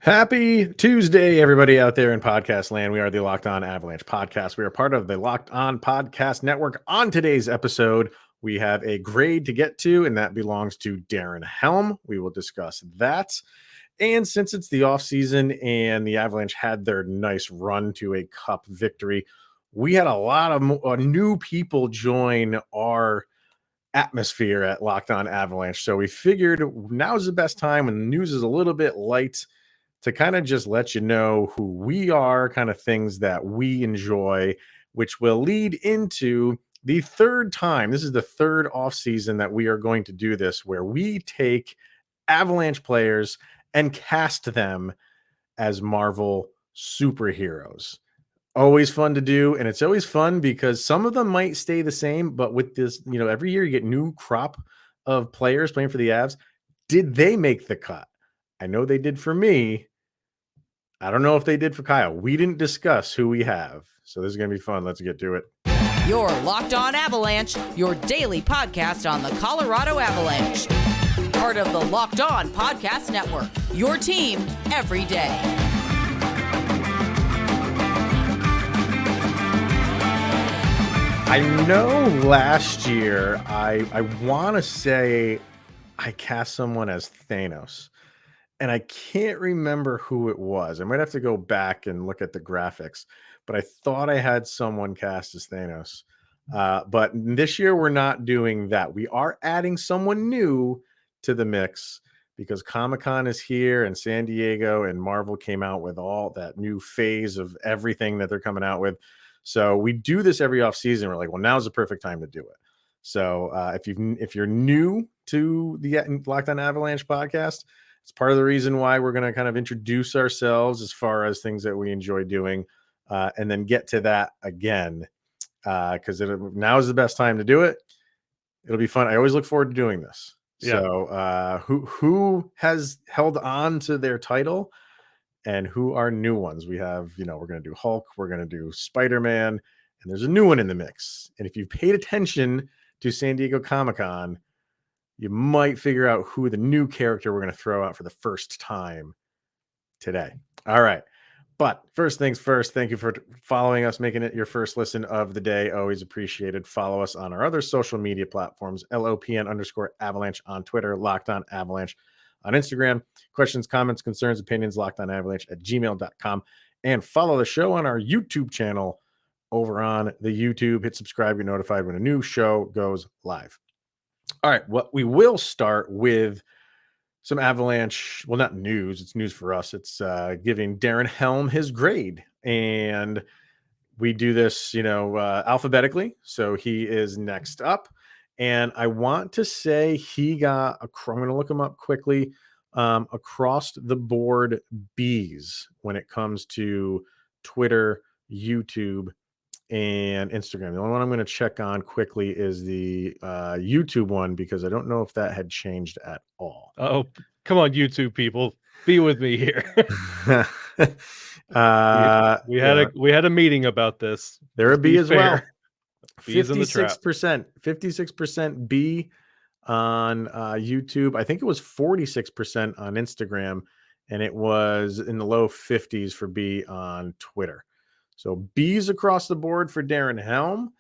Happy Tuesday, everybody out there in podcast land. We are the Locked On Avalanche podcast. We are part of the Locked On Podcast Network. On today's episode, we have a grade to get to, and that belongs to Darren Helm. We will discuss that. And since it's the offseason and the Avalanche had their nice run to a cup victory, we had a lot of new people join our atmosphere at Locked On Avalanche. So we figured now's the best time when the news is a little bit light to kind of just let you know who we are, kind of things that we enjoy, which will lead into the third time. This is the third offseason that we are going to do this, where we take Avalanche players and cast them as Marvel superheroes. Always fun to do. And it's always fun because some of them might stay the same, but with this, every year you get new crop of players playing for the Avs. Did they make the cut? I know they did for me. I don't know if they did for Kyle. We didn't discuss who we have. So this is going to be fun. Let's get to it. You're Locked On Avalanche, your daily podcast on the Colorado Avalanche. Part of the Locked On Podcast Network, your team every day. I know last year, I want to say I cast someone as Thanos. And I can't remember who it was. I might have to go back and look at the graphics, but I thought I had someone cast as Thanos. But this year, we're not doing that. We are adding someone new to the mix because Comic-Con is here and San Diego and Marvel came out with all that new phase of everything that they're coming out with. So we do this every offseason. We're like, well, now's the perfect time to do it. So if you're new to the Locked On Avalanche podcast, it's part of the reason why we're going to kind of introduce ourselves as far as things that we enjoy doing, and then get to that again, because now is the best time to do it. It'll be fun. I always look forward to doing this. Yeah. So who has held on to their title and who are new ones? We have, we're going to do Hulk, we're going to do Spider-Man, and there's a new one in the mix. And if you've paid attention to San Diego Comic-Con, you might figure out who the new character we're going to throw out for the first time today. All right. But first things first, thank you for following us, making it your first listen of the day. Always appreciated. Follow us on our other social media platforms, LOPN_Avalanche on Twitter, Locked On Avalanche on Instagram. Questions, comments, concerns, opinions, lockedonavalanche@gmail.com. And follow the show on our YouTube channel over on the YouTube. Hit subscribe, get notified when a new show goes live. All right, well, we will start with some Avalanche, well, not news, it's news for us. It's giving Darren Helm his grade. And we do this, alphabetically. So he is next up. And I want to say he got, I'm going to look him up quickly, across the board Bs when it comes to Twitter, YouTube, and Instagram. The only one I'm going to check on quickly is the YouTube one, because I don't know if that had changed at all. Oh, come on, YouTube people, be with me here. we had a meeting about this. They're a B as well. B's in the trap. 56% B on YouTube. I think it was 46% on Instagram, and it was in the low 50s for B on Twitter. So B's across the board for Darren Helm.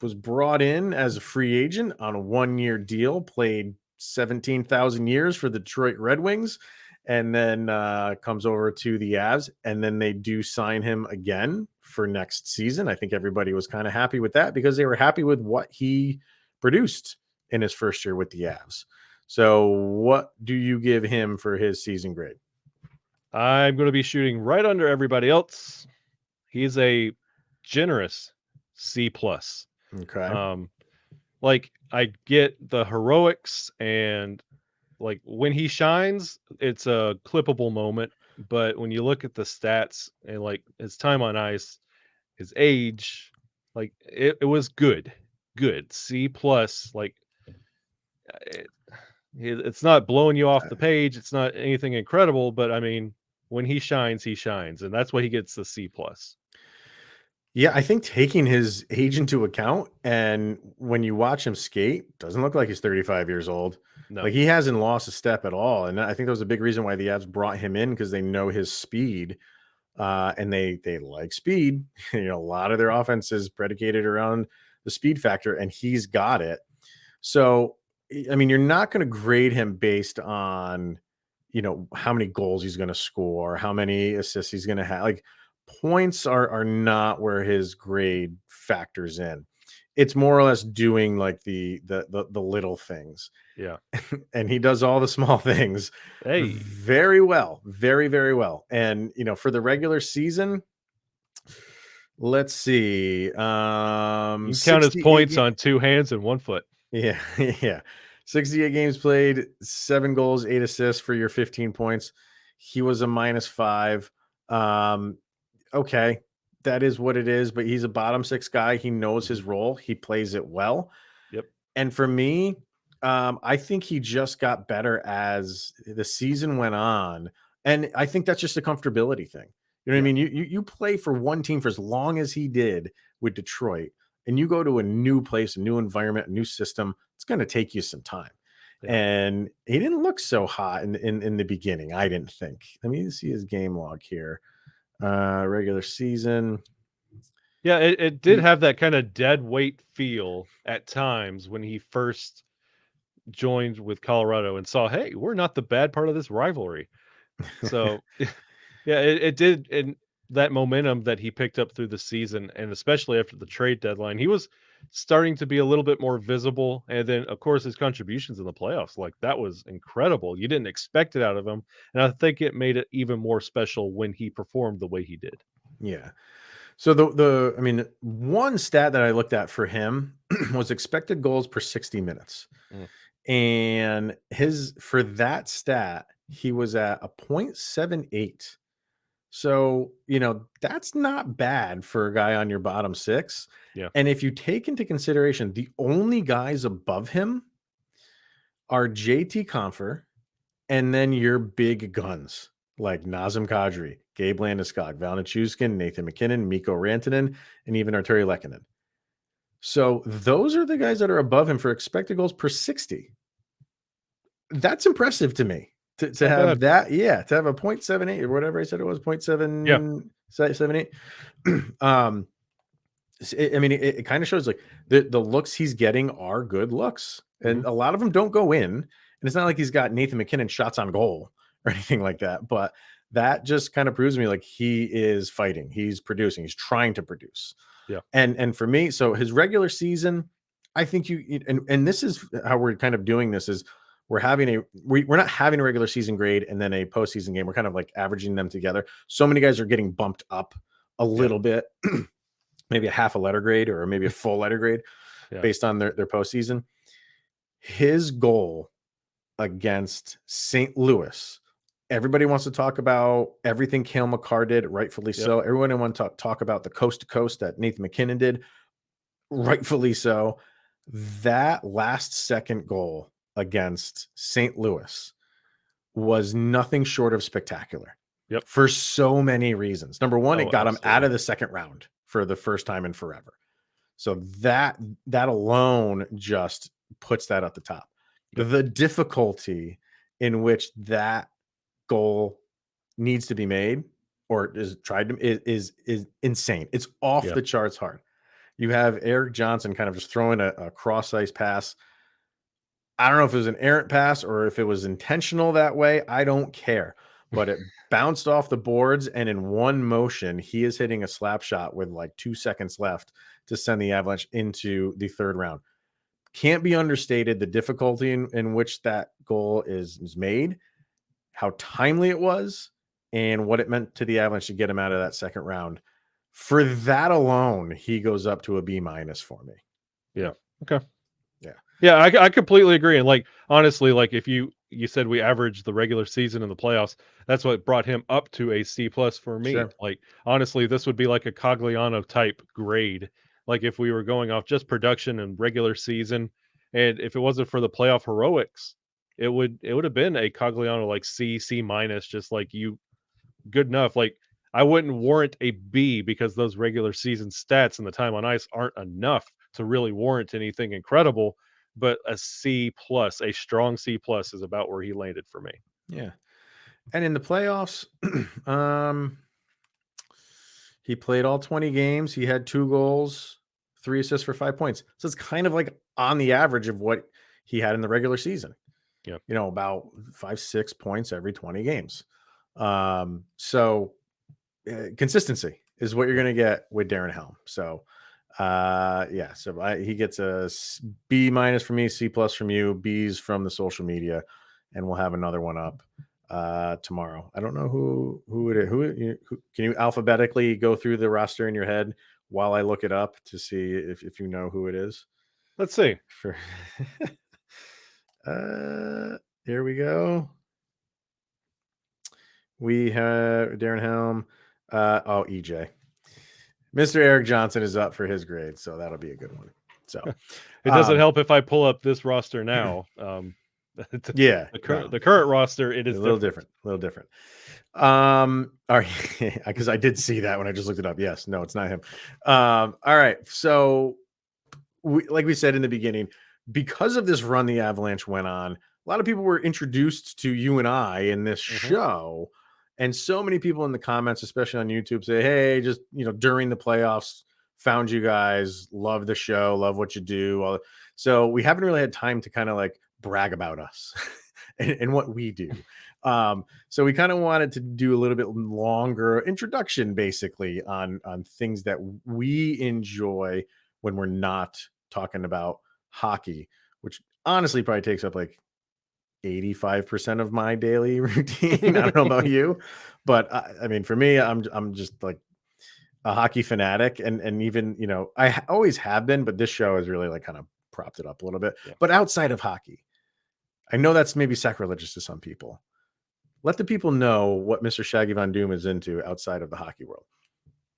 Was brought in as a free agent on a 1-year deal, played 17,000 years for the Detroit Red Wings, and then comes over to the Avs, and then they do sign him again for next season. I think everybody was kind of happy with that because they were happy with what he produced in his first year with the Avs. So what do you give him for his season grade? I'm going to be shooting right under everybody else. He's a generous C+. Okay. Like, I get the heroics, and like when he shines, it's a clippable moment. But when you look at the stats and like his time on ice, his age, like it was good C+. Like it's not blowing you off the page. It's not anything incredible, but I mean, when he shines, and that's why he gets the C+. Yeah, I think taking his age into account, and when you watch him skate, doesn't look like he's 35 years old. No. Like, he hasn't lost a step at all, and I think that was a big reason why the Avs brought him in, because they know his speed, and they like speed. You know, a lot of their offense is predicated around the speed factor, and he's got it. So, I mean, you're not going to grade him based on, how many goals he's going to score, how many assists he's going to have. Like, points are not where his grade factors in. It's more or less doing like the little things, Yeah. and he does all the small things Hey, very well, very very well. And for the regular season, let's see, you can count his 68 points on 2 hands and 1 foot. Yeah, yeah. 68 games played, 7 goals, 8 assists for your 15 points. He was a -5. Um, okay, that is what it is, but he's a bottom 6 guy. He knows Mhm. his role. He plays it well. Yep. And for me, I think he just got better as the season went on, and I think that's just a comfortability thing. You know what I Yeah. mean? You play for one team for as long as he did with Detroit, and you go to a new place, a new environment, a new system. It's going to take you some time. Yeah. And he didn't look so hot in the beginning. I didn't think. Let me see his game log here. Regular season. Yeah, it did have that kinda dead weight feel at times when he first joined with Colorado and saw, "Hey, we're not the bad part of this rivalry." So, yeah, it did, and that momentum that he picked up through the season, and especially after the trade deadline, he was starting to be a little bit more visible, and then, of course, his contributions in the playoffs, like, that was incredible. You didn't expect it out of him, and I think it made it even more special when he performed the way he did. Yeah. So the I mean, one stat that I looked at for him was expected goals per 60 minutes. Mm, And his for that stat, he was at a 0.78. So, that's not bad for a guy on your bottom 6. yeah, And if you take into consideration the only guys above him are JT Confer and then your big guns like Nazem Kadri, Gabe Landeskog, Val Nichushkin, Nathan McKinnon, Mikko Rantanen, and even Arturi Lehkonen. So those are the guys that are above him for expected goals per 60. That's impressive to me it's to not have bad. that. Yeah, to have a 0.78 or whatever I said it was, Yeah, 0.778. um, I mean, it kind of shows like the looks he's getting are good looks, mhm, and a lot of them don't go in. And it's not like he's got Nathan McKinnon shots on goal or anything like that. But that just kind of proves to me like he is fighting, he's producing, he's trying to produce. yeah, And for me, so his regular season, I think and this is how we're kind of doing this is we're not having a regular season grade and then a postseason game. We're kind of like averaging them together. So many guys are getting bumped up a yeah, little bit, maybe a half a letter grade or maybe a full letter grade yeah, based on their postseason. His goal against St. Louis. Everybody wants to talk about everything Cale Makar did, rightfully yep, so. Everyone wants to talk about the coast to coast that Nathan McKinnon did, rightfully so. That last second goal against St. Louis was nothing short of spectacular yep. for so many reasons. Number one, it Oh, got him out absolutely. of the second round for the first time in forever. So that alone just puts that at the top. Yep, The difficulty in which that goal needs to be made or is tried to is insane. It's off yeah, the charts hard. You have Eric Johnson kind of just throwing a cross ice pass. I don't know if it was an errant pass or if it was intentional that way. I don't care. But it bounced off the boards, and in one motion, he is hitting a slap shot with like 2 seconds left to send the Avalanche into the third round. Can't be understated the difficulty in which that goal is made, how timely it was, and what it meant to the Avalanche to get him out of that second round. For that alone, he goes up to a B minus for me. yeah, Yeah. okay. Yeah. Yeah, I completely agree, and, like, honestly, like, if you said we averaged the regular season and the playoffs, that's what brought him up to a C plus for me. Sure. Like, honestly, this would be like a Cogliano type grade, like, if we were going off just production and regular season, and if it wasn't for the playoff heroics, it would have been a Cogliano, like, C, C minus, just like you good enough, like, I wouldn't warrant a B because those regular season stats and the time on ice aren't enough to really warrant anything incredible. But a C plus, a strong C plus, is about where he landed for me. Yeah. And in the playoffs, he played all 20 games. He had 2 goals, 3 assists for 5 points. So it's kind of like on the average of what he had in the regular season. Yeah. About 5-6 points every 20 games. So consistency is what you're going to get with Darren Helm. So he gets a B minus from me, C plus from you, B's from the social media, and we'll have another one up tomorrow. I don't know who it is. Who can you alphabetically go through the roster in your head while I look it up to see if you know who it is? Let's see. For here we go. We have Darren Helm. EJ. Mr. Eric Johnson is up for his grade, so that'll be a good one. So it doesn't help if I pull up this roster now. Yeah, the current roster, it is a little different. All right, because I did see that when I just looked it up. Yes, no, it's not him. All right, so like we said in the beginning, because of this run the Avalanche went on, a lot of people were introduced to you and I in this show. And so many people in the comments, especially on YouTube, say, hey, just, during the playoffs, found you guys, love the show, love what you do. So we haven't really had time to kind of like brag about us and what we do. So we kind of wanted to do a little bit longer introduction, basically, on things that we enjoy when we're not talking about hockey, which honestly probably takes up like 85% of my daily routine. I don't know about you, but I mean, for me, I'm just like a hockey fanatic, and even, I always have been, but this show has really like kind of propped it up a little bit. Yeah. But outside of hockey, I know that's maybe sacrilegious to some people. Let the people know what Mr. Shaggy Von Doom is into outside of the hockey world.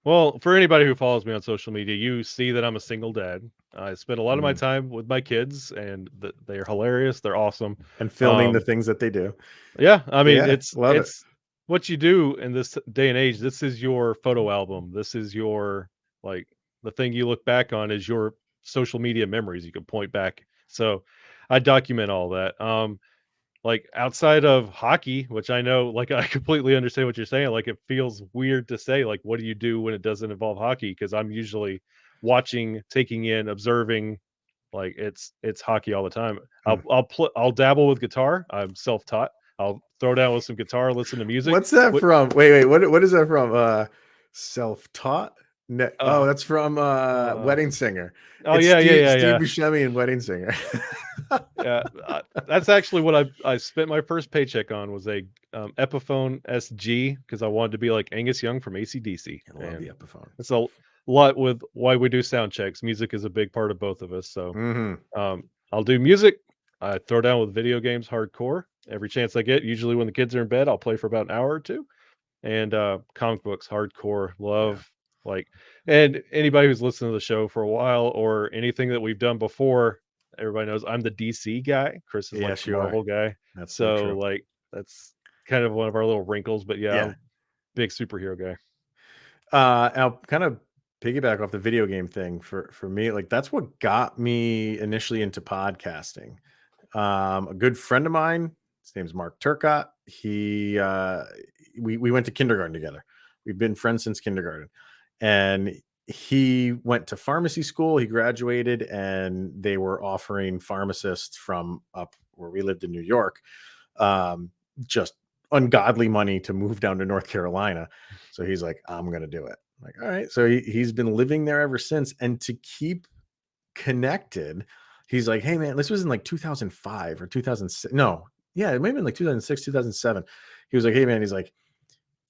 Well, for anybody who follows me on social media, you see that I'm a single dad. I spend a lot of my time with my kids, and they're hilarious. They're awesome. And filming the things that they do. Yeah, I mean, it's it. What you do in this day and age. This is your photo album. This is your, like, the thing you look back on is your social media memories. You can point back. So I document all that. Like, outside of hockey, which I know, like, I completely understand what you're saying. Like, it feels weird to say, like, what do you do when it doesn't involve hockey? Because I'm usually watching, taking in, observing. Like, it's hockey all the time. I'll dabble with guitar. I'm self-taught. I'll throw down with some guitar, listen to music. What's that from? Wait, what is that from? Self-taught? That's from Wedding Singer. Oh, it's yeah, Steve Buscemi in Wedding Singer. Yeah, that's actually what I spent my first paycheck on, was a Epiphone SG, because I wanted to be like Angus Young from AC/DC. I love the Epiphone. It's a lot with why we do sound checks. Music is a big part of both of us. So I'll do music. I throw down with video games hardcore every chance I get. Usually when the kids are in bed, I'll play for about an hour or two. And comic books hardcore, love. Like, and anybody who's listened to the show for a while, or anything that we've done before, everybody knows I'm the DC guy. Chris is like the Marvel guy. That's so like, that's kind of one of our little wrinkles. But yeah, I'm a big superhero guy. I'll kind of piggyback off the video game thing. For me, like, that's what got me initially into podcasting. A good friend of mine, his name's Mark Turcott. We went to kindergarten together. We've been friends since kindergarten, and he went to pharmacy school. He graduated, and they were offering pharmacists from up where we lived in New York, just ungodly money to move down to North Carolina. So he's like, I'm going to do it. I'm like, all right. So he's been living there ever since. And to keep connected, he's like, hey man, this was in like 2005 or 2006. No. Yeah. It may have been like 2006, 2007. He was like, hey man, he's like,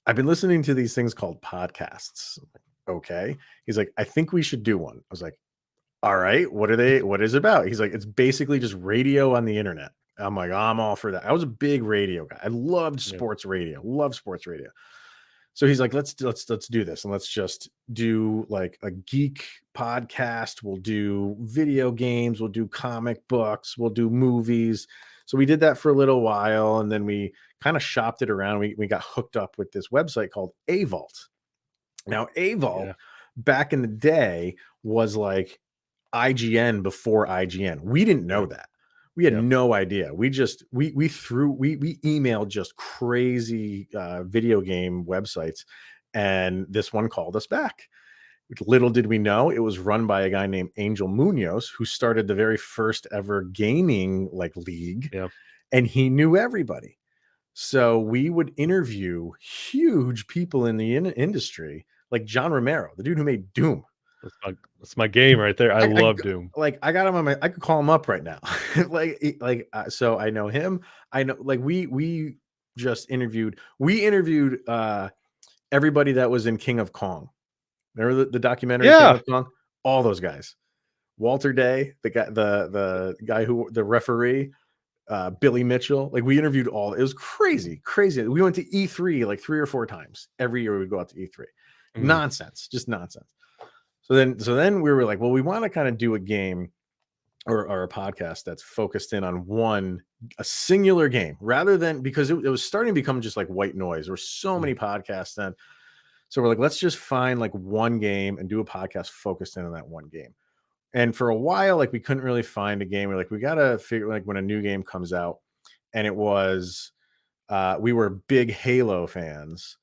I've been listening to these things called podcasts. Like, okay. He's like, I think we should do one. I was like, all right, what is it about? He's like, it's basically just radio on the internet. I'm like, I'm all for that. I was a big radio guy. I loved sports radio. Love sports radio. So he's like, let's do this, and let's just do like a geek podcast. We'll do video games. We'll do comic books. We'll do movies. So we did that for a little while, and then we kind of shopped it around. We got hooked up with this website called A Vault. Now, A Vault Yeah. back in the day was like IGN before IGN. We didn't know Right. that. We had Yep. no idea. We just we emailed just crazy video game websites, and this one called us back. Little did we know it was run by a guy named Angel Munoz, who started the very first ever gaming like league, Yeah. and he knew everybody. So we would interview huge people in the industry, like John Romero, the dude who made Doom. That's my game right there. I I love Doom. like I got him on my. I could call him up right now. So I know him. I know like we just interviewed. We interviewed everybody that was in King of Kong. Remember the documentary King Yeah. of Kong? All those guys. Walter Day, the guy who the referee, Billy Mitchell. Like we interviewed all. It was crazy, crazy. We went to E3 like 3 or 4 times every year. We'd go out to E3. Mhm. Nonsense, just nonsense. So then we were like, well, we want to kind of do a game or a podcast that's focused in on a singular game rather than because it was starting to become just like white noise. There were so many podcasts then. So we're like, let's just find like one game and do a podcast focused in on that one game. And for a while, like we couldn't really find a game. We're like, we gotta figure like when a new game comes out, and it was we were big Halo fans,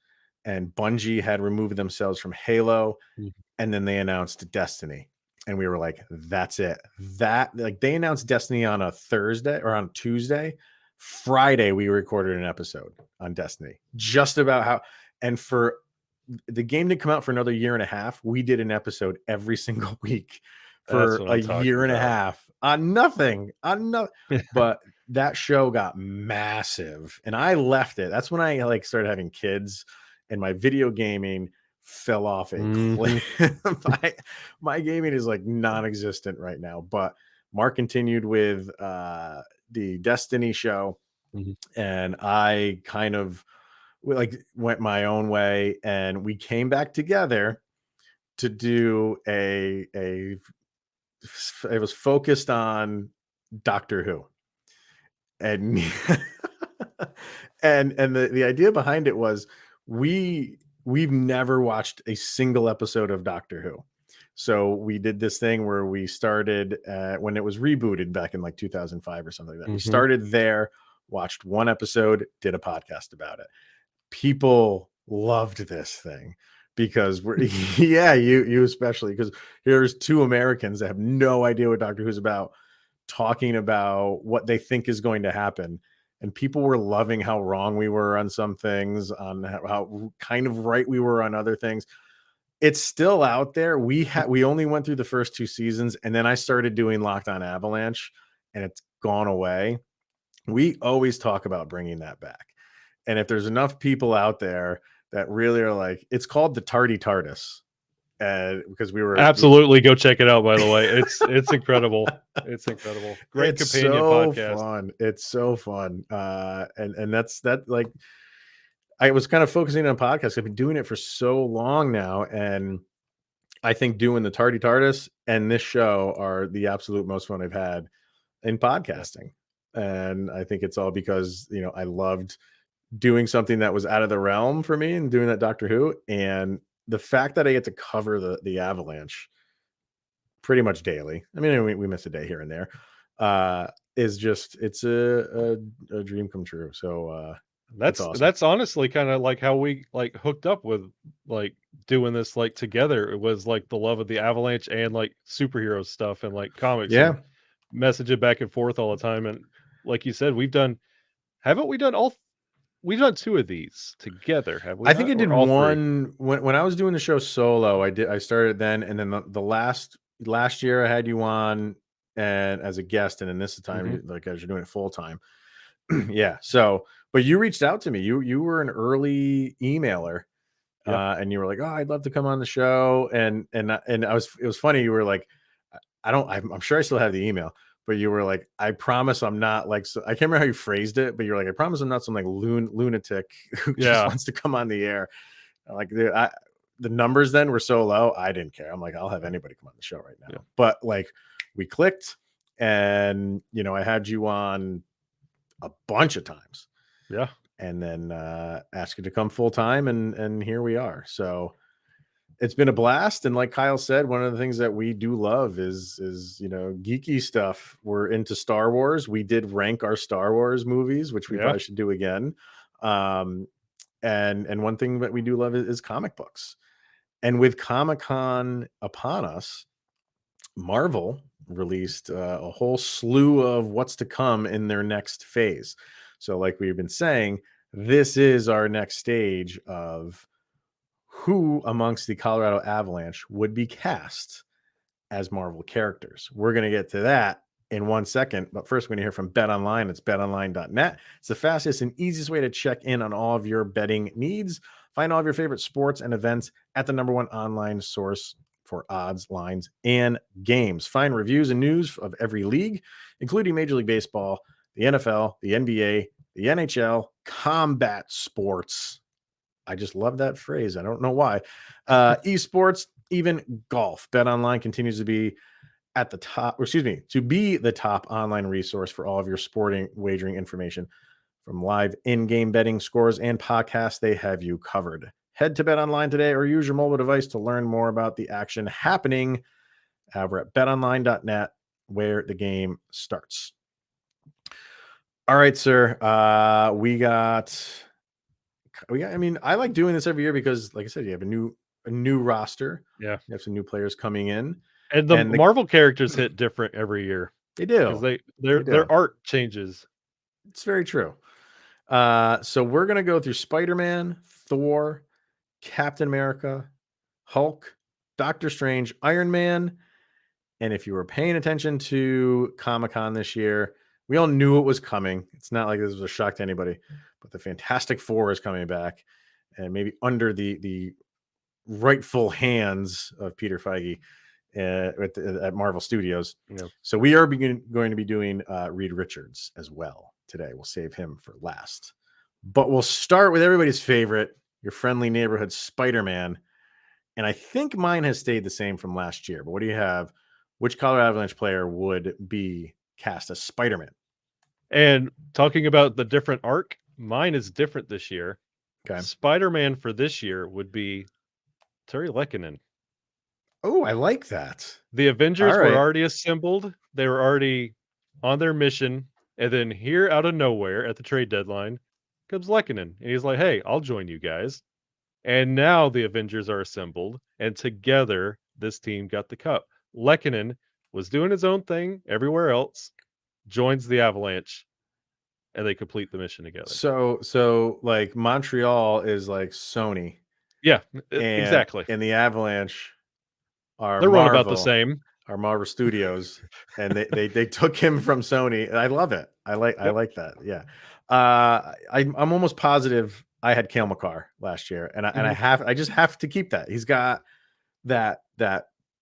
and Bungie had removed themselves from Halo, Mhm. and then they announced Destiny, and we were like, that's it. That like they announced Destiny on a Thursday or on Tuesday. Friday, we recorded an episode on Destiny, just about how. And for the game didn't come out for another year and a half. We did an episode every single week That's for what a I'm talking year and a about. half on nothing, on no. But that show got massive, and I left it. That's when I like started having kids, and my video gaming fell off a Mhm. cliff. my gaming is like non-existent right now. But Mark continued with the Destiny show, Mhm. and I kind of like went my own way, and we came back together to do a it was focused on Doctor Who. And and the idea behind it was we've never watched a single episode of Doctor Who. So we did this thing where we started when it was rebooted back in like 2005 or something like that. We Mhm. started there, watched one episode, did a podcast about it. People loved this thing because we're yeah, you especially because here's 2 Americans that have no idea what Doctor Who's about talking about what they think is going to happen. And people were loving how wrong we were on some things, on how kind of right we were on other things. It's still out there. We only went through the first 2 seasons, and then I started doing Locked On Avalanche, and it's gone away. We always talk about bringing that back. And if there's enough people out there that really are like, it's called the Tardy TARDIS, because Absolutely, go check it out, by the way. It's incredible. It's incredible. Great it's companion so podcast. fun. It's so fun. And that's that like I was kind of focusing on podcasts. I've been doing it for so long now, and I think doing the Tardy TARDIS and this show are the absolute most fun I've had in Yeah. podcasting. And I think it's all because, I loved doing something that was out of the realm for me and doing that Doctor Who. And the fact that I get to cover the Avalanche pretty much daily. I mean, we miss a day here and there. Is just it's a dream come true. So it's awesome. That's honestly kinda like how we, like, hooked up with, like, doing this, like, together. It was, like, the love of the Avalanche and, like, superhero stuff and, like, comics and Yeah, messaging back and forth all the time, and like you said, haven't we done all we've done 2 of these together, have we I think not? I did Or all 3? one when I was doing the show solo. I started then, and then the last year I had you on and as a guest, and then this Mhm. time like as you're doing it full time. Yeah. So, but you reached out to me. You were an early emailer, Yeah. and you were like, "Oh, I'd love to come on the show." And I was it was funny. You were like, I don't. I'm sure I still have the email, but you were like, "I promise I'm not like." So, I can't remember how you phrased it, but you're like, "I promise I'm not some like lunatic who just Yeah. wants to come on the air." Like the numbers then were so low, I didn't care. I'm like, I'll have anybody come on the show right Yeah. now. But like we clicked, and I had you on a bunch of times, Yeah. and then asked to come full time, and here we are. So it's been a blast, and like Kyle said, one of the things that we do love is geeky stuff. We're into Star Wars. We did rank our Star Wars movies, which we Yeah. probably should do again. And one thing that we do love is comic books. And with Comic-Con upon us, Marvel released a whole slew of what's to come in their next phase. So, like we've been saying, this is our next stage of who amongst the Colorado Avalanche would be cast as Marvel characters. We're going to get to that in 1 second. But first, we're going to hear from Bet Online. It's betonline.net. It's the fastest and easiest way to check in on all of your betting needs. Find all of your favorite sports and events at the #1 online source for odds, lines, and games. Find reviews and news of every league, including Major League Baseball, the NFL, the NBA, the NHL, combat sports. I just love that phrase. I don't know why. Esports, even golf. Bet Online continues to be at the top, or excuse me, to be the top online resource for all of your sporting wagering information. From live in-game betting, scores, and podcasts, they have you covered. Head to Bet Online today or use your mobile device to learn more about the action happening. We're at betonline.net, where the game starts. All right, sir. I mean, I like doing this every year because, like I said, you have a new roster. Yeah. You have some new players coming in, And the and Marvel characters hit different every year they because do. their art changes. It's very true. So we're gonna go through Spider-Man, Thor, Captain America, Hulk, Doctor Strange, Iron Man, and if you were paying attention to Comic-Con this year, we all knew it was coming. It's not like this was a shock to anybody, but the Fantastic Four is coming back, and maybe under the rightful hands of Peter Feige at Marvel Studios. Yeah. So we are going to be doing Reed Richards as well today. We'll save him for last, but we'll start with everybody's favorite, your friendly neighborhood Spider-Man. And I think mine has stayed the same from last year. But what do you have? Which Colorado Avalanche player would be cast as Spider-Man? And talking about the different arc, mine is different this year. Okay. Spider-Man for this year would be Terry Lekkonen. Oh, I like that. The Avengers All were right. already assembled. They were already on their mission. And then here out of nowhere at the trade deadline comes Lekkonen. And he's like, hey, I'll join you guys. And now the Avengers are assembled. And together, this team got the cup. Lekkonen was doing his own thing everywhere else, joins the Avalanche, and they complete the mission together. So like Montreal is like Sony. Yeah, And exactly. the Avalanche are They're run about the Marvel. same. Our Marvel Studios, and they took him from Sony, and I love it. I like that. Yeah, I'm almost positive I had Cale Makar last year, and I just have to keep that. He's got that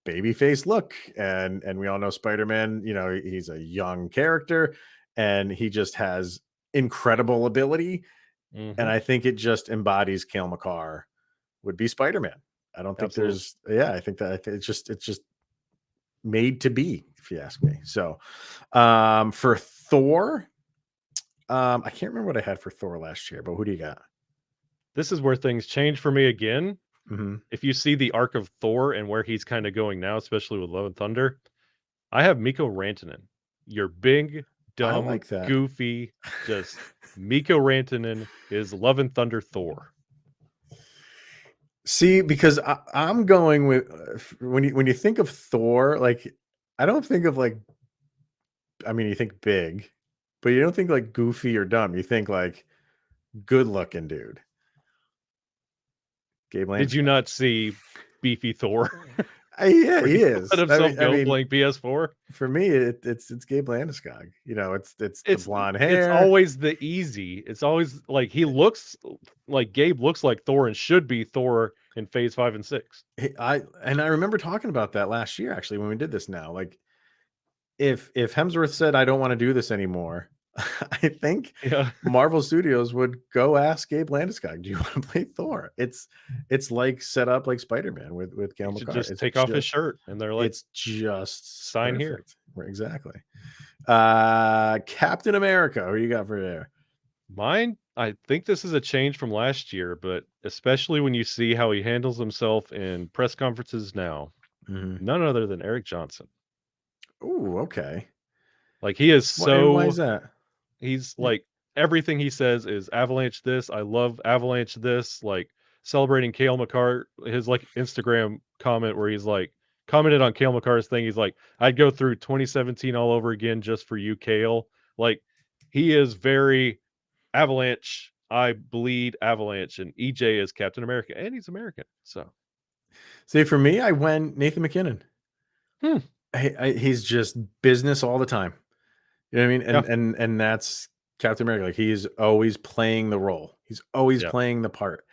baby face look, and we all know Spider-Man. You know, he's a young character, and he just has incredible ability, and I think it just embodies Cale Makar would be Spider-Man. I don't think I think that it's just made to be, if you ask me. So for Thor, I can't remember what I had for Thor last year, but who do you got? This is where things change for me again. Mm-hmm. If you see the arc of Thor and where he's kind of going now, especially with Love and Thunder, I have Mikko Rantanen. Your big, dumb, like that. goofy, just Mikko Rantanen is Love and Thunder Thor. See, because I'm going with when you think of Thor, like I don't think of like, I mean, you think big, but you don't think like goofy or dumb. You think like good looking dude. Gabe Landeskog. Did you not see Beefy Thor? Yeah, he is. Let himself go I mean, playing PS4. For me, it's Gabe Landeskog. You know, it's the blonde hair. It's always the easy. It's always like he looks like Gabe looks like Thor and should be Thor in Phase 5 and 6. I remember talking about that last year actually when we did this. Now, like if Hemsworth said I don't want to do this anymore, I think Marvel Studios would go ask Gabe Landeskog, "Do you want to play Thor?" It's like set up like Spider-Man with Cale Makar. Just take off his shirt, and they're like, "It's just sign perfect." here. Exactly. Captain America. Who you got for there? Mine, I think this is a change from last year, but especially when you see how he handles himself in press conferences now, Mm-hmm. none other than Eric Johnson. Ooh, okay. Like he is Why is so that? he's like everything he says is Avalanche this. I love Avalanche this. Like celebrating Kale McCarr, his like Instagram comment where he's like commented on Kale McCarr's thing. He's like, I'd go through 2017 all over again just for you, Kale. Like he is very Avalanche. I bleed Avalanche, and EJ is Captain America, and he's American. So, See, for me, I went Nathan McKinnon. hmm, He's just business all the time. You know what I mean? yeah, And that's Captain America. Like he's always playing the role. He's always yeah, playing the part.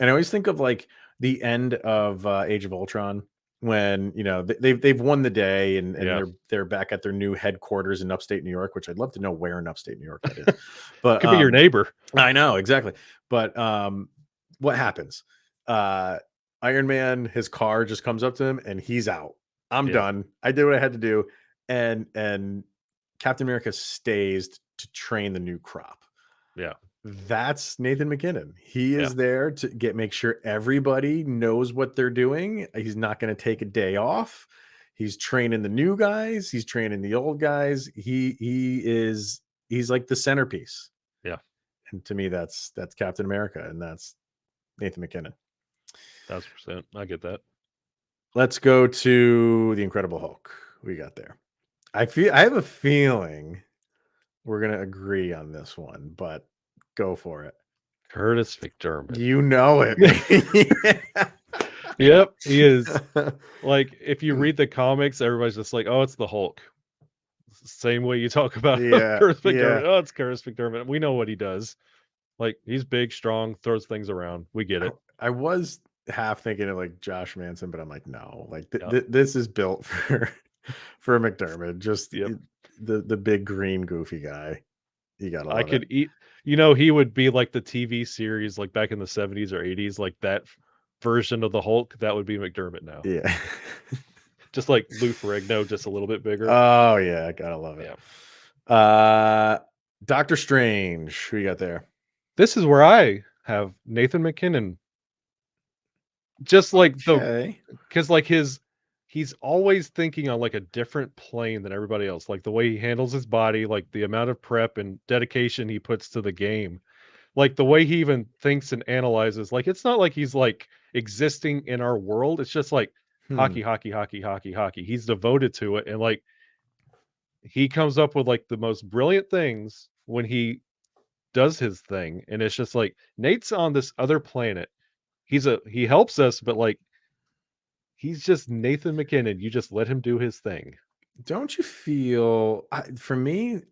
And I always think of like the end of Age of Ultron when they've won the day and yeah. they're back at their new headquarters in upstate New York, which I'd love to know where in upstate New York that is. But Could be your neighbor. I know exactly. But what happens? Iron Man, his car just comes up to him and he's out. I'm Yeah, done. I did what I had to do. And Captain America stays to train the new crop. yeah, That's Nathan McKinnon. He yeah, is there to make sure everybody knows what they're doing. He's not going to take a day off. He's training the new guys. He's training the old guys. He's like the centerpiece. yeah. And to me, that's Captain America, and that's Nathan McKinnon. 1,000%. I get that. Let's go to the Incredible Hulk. We got there. I have a feeling we're gonna agree on this one, but go for it. Curtis McDermott. You know it, man. Yep, he is. Like, if you read the comics, everybody's just like, "Oh, it's the Hulk." It's the same way you talk about Yeah, Curtis yeah. McDermott. Oh, it's Curtis McDermott. We know what he does. Like, he's big, strong, throws things around. We get I, it. I was half thinking of like Josh Manson, but I'm like, no, like Yep. this is built for McDermott. Just Yep. the big green goofy guy. You gotta I love it. could eat he would be like the TV series, like, back in the '70s or '80s, like, that version of the Hulk, that would be McDermott now. Yeah. Just like Lou Ferrigno, just a little bit bigger. Oh yeah, I gotta love it. Yeah. Doctor Strange. Who you got there? This is where I have Nathan McKinnon. Just like the Okay. because like he's always thinking on like a different plane than everybody else. Like the way he handles his body, like the amount of prep and dedication he puts to the game. Like the way he even thinks and analyzes. Like it's not like he's like existing in our world. It's just like Hmm. hockey, hockey, hockey, hockey, hockey. He's devoted to it. And like he comes up with like the most brilliant things when he does his thing. And it's just like Nate's on this other planet. He helps us, but like he's just Nathan McKinnon. You just let him do his thing. Don't you feel for me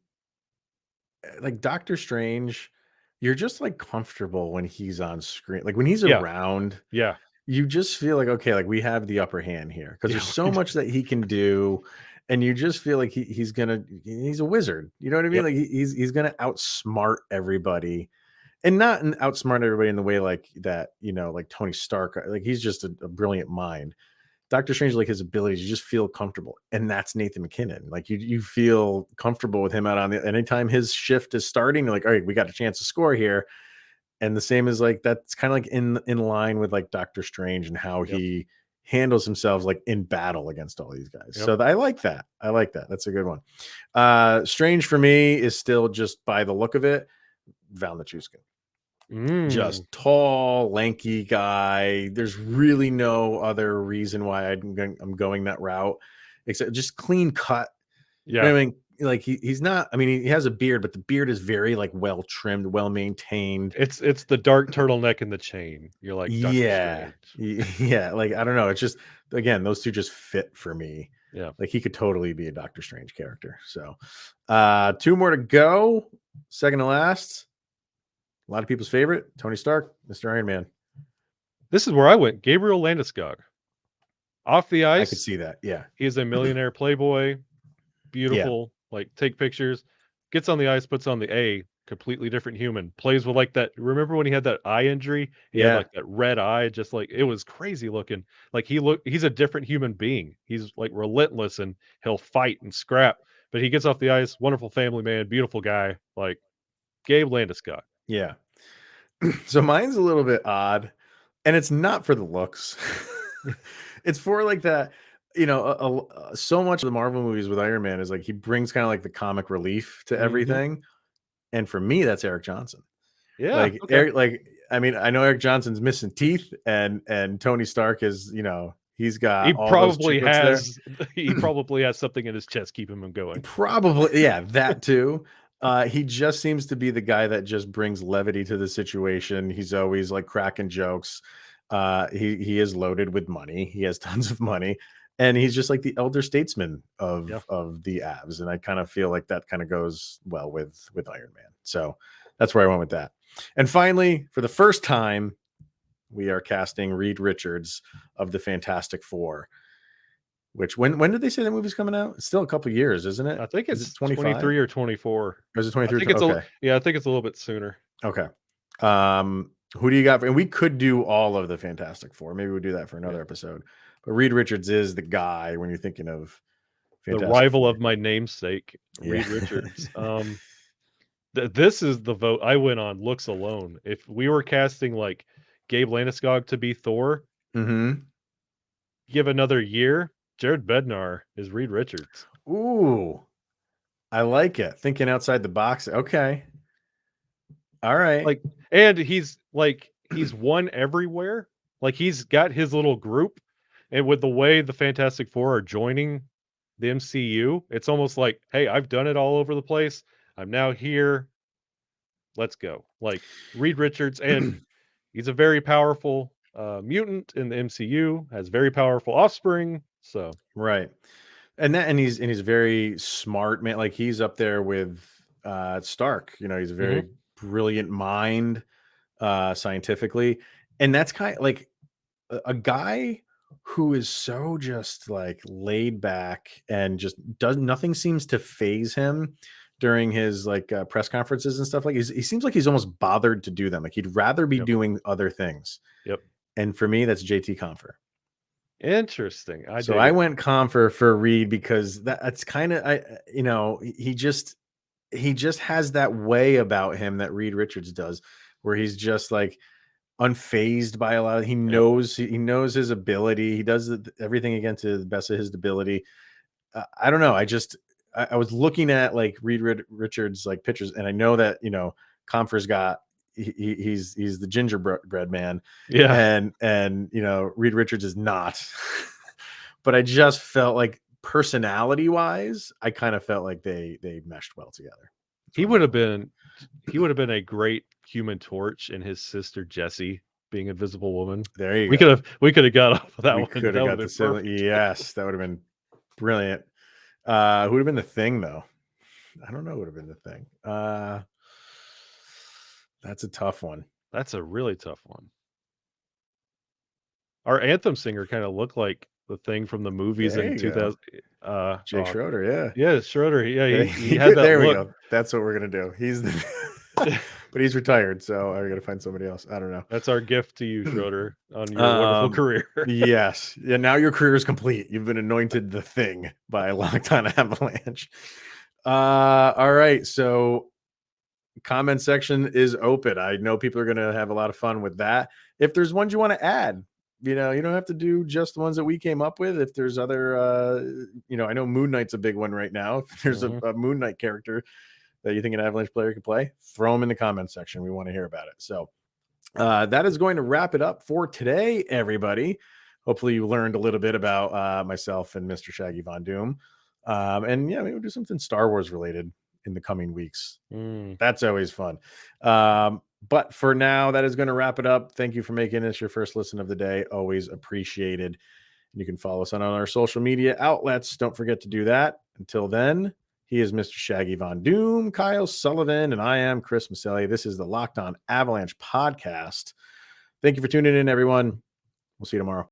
like Doctor Strange, you're just like comfortable when he's on screen. Like when he's Yeah, around, yeah, you just feel like, okay, like we have the upper hand here because yeah, there's so much that he can do. And you just feel like he's a wizard. You know what I mean? yep, Like he's gonna outsmart everybody, and not outsmart everybody in the way like that, like Tony Stark. Like he's just a brilliant mind. Doctor Strange, like his abilities, you just feel comfortable, and that's Nathan McKinnon. Like you feel comfortable with him out on the anytime his shift is starting. You're like, all right, we got a chance to score here, and the same is like that's kind of like in line with like Doctor Strange and how yep, he handles himself like in battle against all these guys. yep. So I like that. I like that. That's a good one. Strange for me is still just by the look of it, Val Nichushkin. Mm, Just tall, lanky guy. There's really no other reason why I'm going that route, except just clean cut. You know yeah. what I mean? Like he's not. I mean, he has a beard, but the beard is very like well trimmed, well maintained. It's the dark turtleneck and the chain. You're like Doctor Yeah, Strange. yeah. Like I don't know. It's just again, those two just fit for me. Yeah. Like he could totally be a Doctor Strange character. So, two more to go. Second to last. A lot of people's favorite, Tony Stark, Mr. Iron Man. This is where I went. Gabriel Landeskog. Off the I could ice, see that. Yeah. he is a millionaire playboy. Yeah. Beautiful. Like take pictures. Gets on the ice, puts on the A. Completely different human. Plays with like that. Remember when he had that eye injury? He had Yeah. like that red eye, just like it was crazy looking. Like he's a different human being. He's like relentless and he'll fight and scrap. but he gets off the ice, wonderful family man, beautiful guy, like Gabe Landeskog. Yeah. So mine's a little bit odd, and it's not for the looks. It's for like that, so much of the Marvel movies with Iron Man is like he brings kind of like the comic relief to Mhm. everything. And for me, that's Eric Johnson. Yeah, Like okay. Eric, like I mean, I know Eric Johnson's missing teeth, and Tony Stark is, he's got He all those probably chiclets there. has he probably has something in his chest keeping him going. Probably, yeah, that too. He just seems to be the guy that just brings levity to the situation. He's always like cracking jokes. He is loaded with money. He has tons of money, and he's just like the elder statesman Yeah. of the Avs. And I kind of feel like that kind of goes well with Iron Man. So that's where I went with that. And finally, for the first time, we are casting Reed Richards of the Fantastic Four. Which when did they say that movie's coming out? It's still a couple years, isn't it? I think Is it it's 25? 23 or 24. Or is it I 23? think it's a Okay. yeah, I think it's a little bit sooner. Okay. Who do you got? And we could do all of the Fantastic Four. Maybe we'll do that for Yeah. another episode. But Reed Richards is the guy when you're thinking of The Fantastic rival Four. of my namesake, Yeah. Reed Richards. This is the vote I went on looks alone. If we were casting like Gabe Landeskog to be Thor, Mm-hmm. give another year, Jared Bednar is Reed Richards. Ooh. I like it. Thinking outside the box. Okay. All right. Like, and he's won everywhere. Like he's got his little group, and with the way the Fantastic Four are joining the MCU, it's almost like, hey, I've done it all over the place. I'm now here. Let's go. Like Reed Richards, and he's a very powerful mutant in the MCU, has very powerful offspring. So Right. And he's very smart, man. Like he's up there with Stark. He's a mhm, very brilliant mind scientifically. And that's kind of like a guy who is so just like laid back and just does nothing seems to phase him during his like press conferences and stuff. Like he seems like he's almost bothered to do them. Like he'd rather be yep, doing other things. yep. And for me, that's JT Confer. Interesting. I So dig I it. went Confer for Reed because that's kind of he just has that way about him that Reed Richards does, where he's just like unfazed by a lot of. Yep. He knows his ability. He does everything again to the best of his ability. I don't know. I was looking at like Richards like pictures, and I know that Confer's got he's the gingerbread man, Yeah. and Reed Richards is not. But I just felt like personality wise, I kind of felt like they meshed well together. That's He where I'm would have going with. been he would have been a great Human Torch and his sister Jessie being Invisible Woman. There you We go. could have got off of that We one. could That have would have got the been sibling. perfect. Yes, that would have been brilliant. Who would have been the Thing though? I don't know. Who would have been the Thing? That's a tough one. That's a really tough one. Our anthem singer kind of looked like the Thing from the movies There in you go. 2000. Jake Oh, Schroeder. Yeah. yeah, Schroeder. Yeah, he He had could. that There we look. go. That's what we're gonna do. He's the, but he's retired, so I got to find somebody else. I don't That's our gift to you, know. Schroeder, on your wonderful career. Yes. Yeah. Now your career is complete. You've been anointed the Thing by Locked On Avalanche. All right. So comment section is open. I know people are gonna have a lot of fun with that. If there's ones you want to add, you don't have to do just the ones that we came up with. If there's other, I know Moon Knight's a big one right now. If there's Mhm. a Moon Knight character that you think an Avalanche player could play, throw them in the comments section. We want to hear about it. So that is going to wrap it up for today, everybody. Hopefully you learned a little bit about myself and Mr. Shaggy Von Doom. And yeah, maybe we'll do something Star Wars related in the coming weeks. Mm. That's always fun. But for now, that is going to wrap it up. Thank you for making this your first listen of the day. Always appreciated. You can follow us on our social media outlets. Don't forget to do that. Until then, he is Mr. Shaggy Von Doom, Kyle Sullivan, and I am Chris Maselli. This is the Locked On Avalanche podcast. Thank you for tuning in, everyone. We'll see you tomorrow.